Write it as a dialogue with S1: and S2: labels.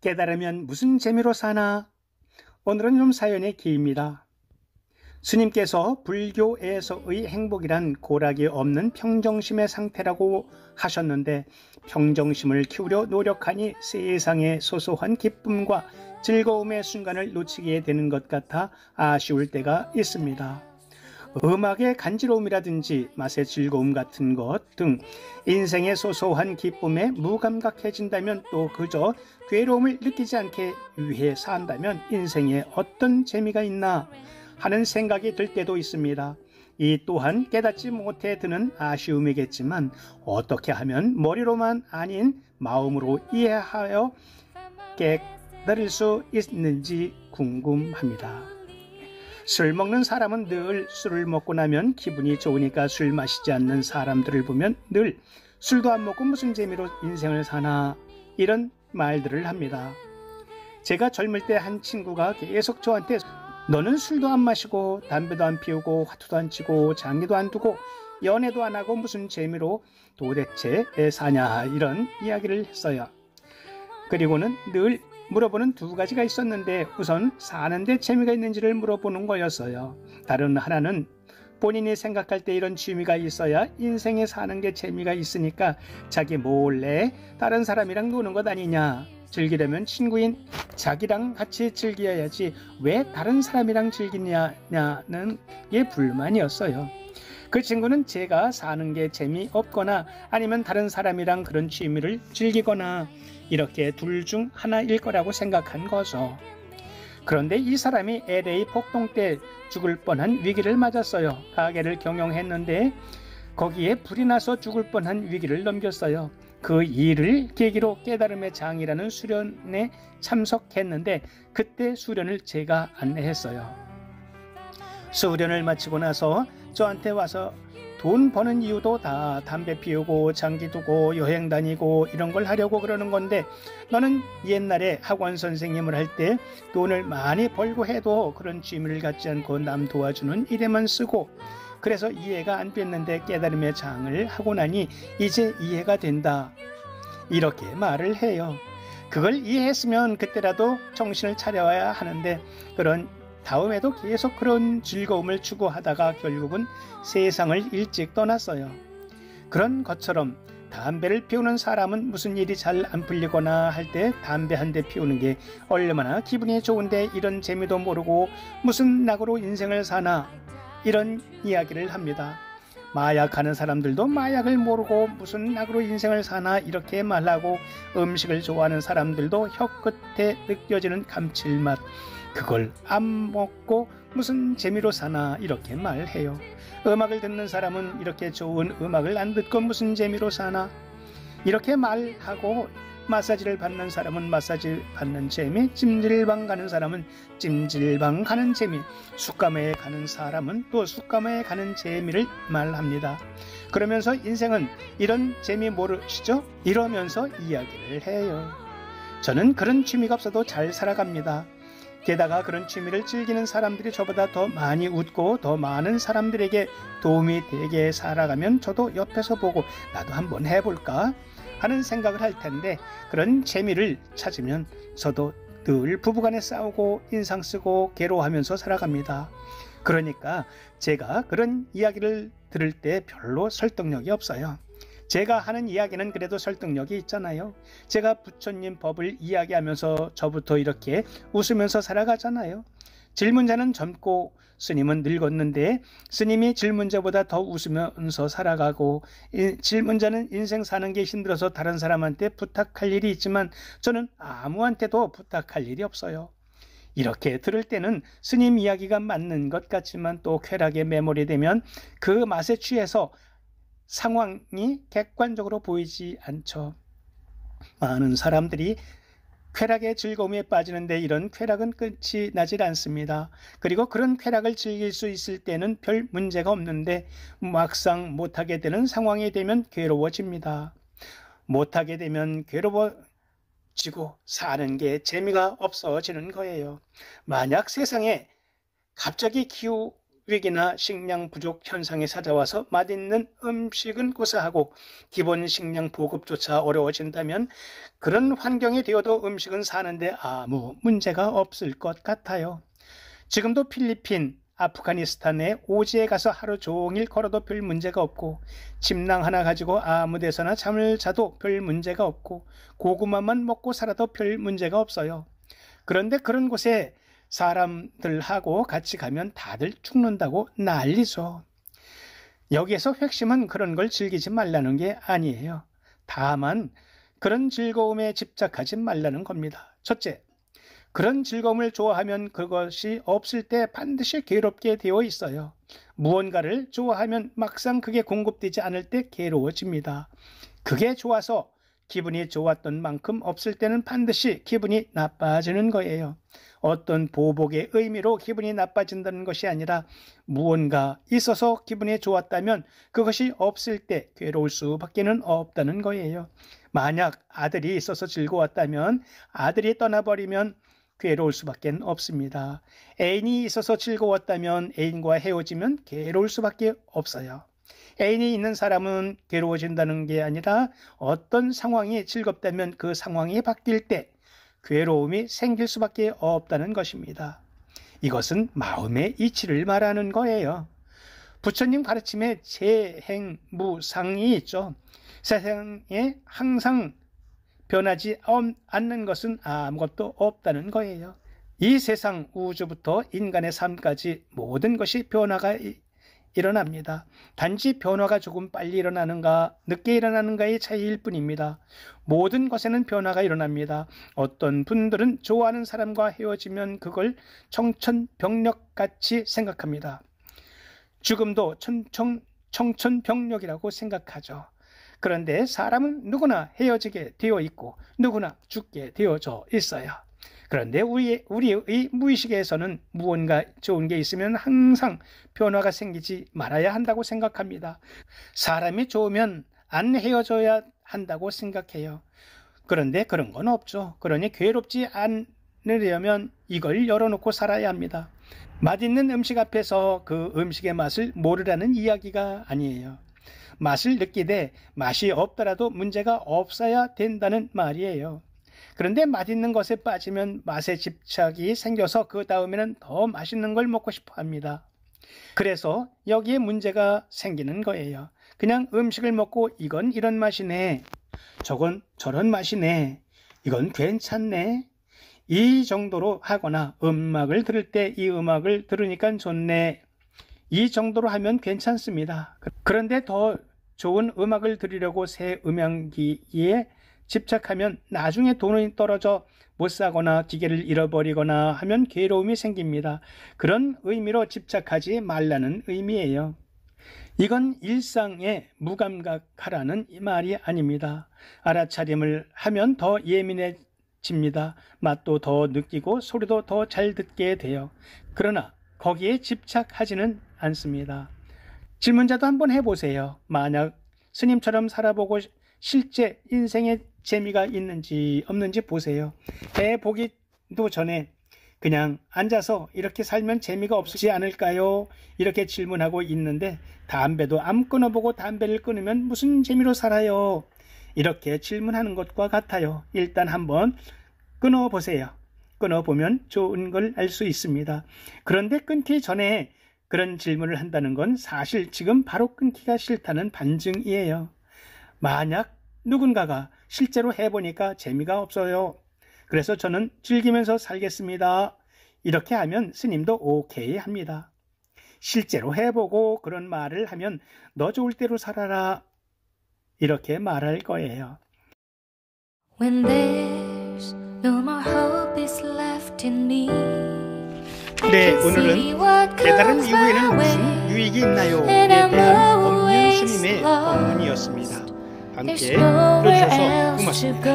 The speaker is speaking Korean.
S1: 깨달으면 무슨 재미로 사나? 오늘은 좀 사연의 기입니다. 스님께서 불교에서의 행복이란 고락이 없는 평정심의 상태라고 하셨는데, 평정심을 키우려 노력하니 세상의 소소한 기쁨과 즐거움의 순간을 놓치게 되는 것 같아 아쉬울 때가 있습니다. 음악의 간지러움이라든지 맛의 즐거움 같은 것 등 인생의 소소한 기쁨에 무감각해진다면, 또 그저 괴로움을 느끼지 않게 위해 산다면 인생에 어떤 재미가 있나 하는 생각이 들 때도 있습니다. 이 또한 깨닫지 못해 드는 아쉬움이겠지만, 어떻게 하면 머리로만 아닌 마음으로 이해하여 깨달을 수 있는지 궁금합니다. 술 먹는 사람은 늘 술을 먹고 나면 기분이 좋으니까 술 마시지 않는 사람들을 보면 늘 술도 안 먹고 무슨 재미로 인생을 사나, 이런 말들을 합니다. 제가 젊을 때 한 친구가 계속 저한테 너는 술도 안 마시고 담배도 안 피우고 화투도 안 치고 장기도 안 두고 연애도 안 하고 무슨 재미로 도대체 사냐, 이런 이야기를 했어요. 그리고는 늘 물어보는 두 가지가 있었는데, 우선 사는데 재미가 있는지를 물어보는 거였어요. 다른 하나는 본인이 생각할 때 이런 취미가 있어야 인생에 사는 게 재미가 있으니까 자기 몰래 다른 사람이랑 노는 것 아니냐, 즐기려면 친구인 자기랑 같이 즐겨야지 왜 다른 사람이랑 즐기냐는 게 불만이었어요. 그 친구는 제가 사는 게 재미없거나 아니면 다른 사람이랑 그런 취미를 즐기거나 이렇게 둘 중 하나일 거라고 생각한 거죠. 그런데 이 사람이 LA 폭동 때 죽을 뻔한 위기를 맞았어요. 가게를 경영했는데 거기에 불이 나서 죽을 뻔한 위기를 넘겼어요. 그 일을 계기로 깨달음의 장이라는 수련에 참석했는데, 그때 수련을 제가 안내했어요. 수련을 마치고 나서 저한테 와서 돈 버는 이유도 다 담배 피우고 장기 두고 여행 다니고 이런 걸 하려고 그러는 건데, 너는 옛날에 학원 선생님을 할 때 돈을 많이 벌고 해도 그런 취미를 갖지 않고 남 도와주는 일에만 쓰고, 그래서 이해가 안 됐는데 깨달음의 장을 하고 나니 이제 이해가 된다, 이렇게 말을 해요. 그걸 이해했으면 그때라도 정신을 차려야 하는데, 그런 다음에도 계속 그런 즐거움을 추구하다가 결국은 세상을 일찍 떠났어요. 그런 것처럼 담배를 피우는 사람은 무슨 일이 잘 안 풀리거나 할 때 담배 한 대 피우는 게 얼마나 기분이 좋은데 이런 재미도 모르고 무슨 낙으로 인생을 사나, 이런 이야기를 합니다. 마약하는 사람들도 마약을 모르고 무슨 낙으로 인생을 사나 이렇게 말하고, 음식을 좋아하는 사람들도 혀끝에 느껴지는 감칠맛, 그걸 안 먹고 무슨 재미로 사나 이렇게 말해요. 음악을 듣는 사람은 이렇게 좋은 음악을 안 듣고 무슨 재미로 사나 이렇게 말하고, 마사지를 받는 사람은 마사지 받는 재미, 찜질방 가는 사람은 찜질방 가는 재미, 숯가마에 가는 사람은 또 숯가마에 가는 재미를 말합니다. 그러면서 인생은 이런 재미 모르시죠? 이러면서 이야기를 해요. 저는 그런 취미가 없어도 잘 살아갑니다. 게다가 그런 취미를 즐기는 사람들이 저보다 더 많이 웃고 더 많은 사람들에게 도움이 되게 살아가면 저도 옆에서 보고 나도 한번 해볼까 하는 생각을 할 텐데, 그런 재미를 찾으면 저도 늘 부부간에 싸우고 인상 쓰고 괴로워하면서 살아갑니다. 그러니까 제가 그런 이야기를 들을 때 별로 설득력이 없어요. 제가 하는 이야기는 그래도 설득력이 있잖아요. 제가 부처님 법을 이야기하면서 저부터 이렇게 웃으면서 살아가잖아요. 질문자는 젊고 스님은 늙었는데, 스님이 질문자보다 더 웃으면서 살아가고, 질문자는 인생 사는 게 힘들어서 다른 사람한테 부탁할 일이 있지만 저는 아무한테도 부탁할 일이 없어요. 이렇게 들을 때는 스님 이야기가 맞는 것 같지만, 또 쾌락에 매몰이되면 그 맛에 취해서 상황이 객관적으로 보이지 않죠. 많은 사람들이 쾌락의 즐거움에 빠지는데 이런 쾌락은 끝이 나질 않습니다. 그리고 그런 쾌락을 즐길 수 있을 때는 별 문제가 없는데, 막상 못하게 되는 상황이 되면 괴로워집니다. 못하게 되면 괴로워지고 사는 게 재미가 없어지는 거예요. 만약 세상에 갑자기 기후 위기나 식량 부족 현상이 찾아와서 맛있는 음식은 고사하고 기본 식량 보급조차 어려워진다면 그런 환경이 되어도 음식은 사는데 아무 문제가 없을 것 같아요. 지금도 필리핀, 아프가니스탄에 오지에 가서 하루 종일 걸어도 별 문제가 없고 침낭 하나 가지고 아무 데서나 잠을 자도 별 문제가 없고 고구마만 먹고 살아도 별 문제가 없어요. 그런데 그런 곳에 사람들하고 같이 가면 다들 죽는다고 난리죠. 여기에서 핵심은 그런 걸 즐기지 말라는 게 아니에요. 다만 그런 즐거움에 집착하지 말라는 겁니다. 첫째, 그런 즐거움을 좋아하면 그것이 없을 때 반드시 괴롭게 되어 있어요. 무언가를 좋아하면 막상 그게 공급되지 않을 때 괴로워집니다. 그게 좋아서 기분이 좋았던 만큼 없을 때는 반드시 기분이 나빠지는 거예요. 어떤 보복의 의미로 기분이 나빠진다는 것이 아니라 무언가 있어서 기분이 좋았다면 그것이 없을 때 괴로울 수밖에는 없다는 거예요. 만약 아들이 있어서 즐거웠다면 아들이 떠나버리면 괴로울 수밖에 없습니다. 애인이 있어서 즐거웠다면 애인과 헤어지면 괴로울 수밖에 없어요. 애인이 있는 사람은 괴로워진다는 게 아니라 어떤 상황이 즐겁다면 그 상황이 바뀔 때 괴로움이 생길 수밖에 없다는 것입니다. 이것은 마음의 이치를 말하는 거예요. 부처님 가르침에 재행무상이 있죠. 세상에 항상 변하지 않는 것은 아무것도 없다는 거예요. 이 세상 우주부터 인간의 삶까지 모든 것이 변화가 일어납니다. 단지 변화가 조금 빨리 일어나는가 늦게 일어나는가의 차이일 뿐입니다. 모든 것에는 변화가 일어납니다. 어떤 분들은 좋아하는 사람과 헤어지면 그걸 청천벽력같이 생각합니다. 죽음도 청천벽력이라고 생각하죠. 그런데 사람은 누구나 헤어지게 되어 있고 누구나 죽게 되어져 있어요. 그런데 우리의 무의식에서는 무언가 좋은 게 있으면 항상 변화가 생기지 말아야 한다고 생각합니다. 사람이 좋으면 안 헤어져야 한다고 생각해요. 그런데 그런 건 없죠. 그러니 괴롭지 않으려면 이걸 열어놓고 살아야 합니다. 맛있는 음식 앞에서 그 음식의 맛을 모르라는 이야기가 아니에요. 맛을 느끼되 맛이 없더라도 문제가 없어야 된다는 말이에요. 그런데 맛있는 것에 빠지면 맛에 집착이 생겨서 그 다음에는 더 맛있는 걸 먹고 싶어 합니다. 그래서 여기에 문제가 생기는 거예요. 그냥 음식을 먹고 이건 이런 맛이네, 저건 저런 맛이네, 이건 괜찮네, 이 정도로 하거나 음악을 들을 때 이 음악을 들으니까 좋네, 이 정도로 하면 괜찮습니다. 그런데 더 좋은 음악을 들으려고 새 음향기에 집착하면 나중에 돈이 떨어져 못 사거나 기계를 잃어버리거나 하면 괴로움이 생깁니다. 그런 의미로 집착하지 말라는 의미예요. 이건 일상에 무감각하라는 말이 아닙니다. 알아차림을 하면 더 예민해집니다. 맛도 더 느끼고 소리도 더 잘 듣게 돼요. 그러나 거기에 집착하지는 않습니다. 질문자도 한번 해보세요. 만약 스님처럼 살아보고 실제 인생에 재미가 있는지 없는지 보세요. 해보기도 전에 그냥 앉아서 이렇게 살면 재미가 없지 않을까요? 이렇게 질문하고 있는데 담배도 안 끊어보고 담배를 끊으면 무슨 재미로 살아요? 이렇게 질문하는 것과 같아요. 일단 한번 끊어보세요. 끊어보면 좋은 걸 알 수 있습니다. 그런데 끊기 전에 그런 질문을 한다는 건 사실 지금 바로 끊기가 싫다는 반증이에요. 만약 누군가가 실제로 해보니까 재미가 없어요, 그래서 저는 즐기면서 살겠습니다, 이렇게 하면 스님도 오케이 합니다. 실제로 해보고 그런 말을 하면 너 좋을 대로 살아라, 이렇게 말할 거예요.
S2: When there's no more hope is left in me.
S1: 네, 오늘은 깨달은 이후에는 무슨 유익이 있나요? 에 대한 법륜 스님의 법문이었습니다. 함께 들어주셔서 고맙습니다.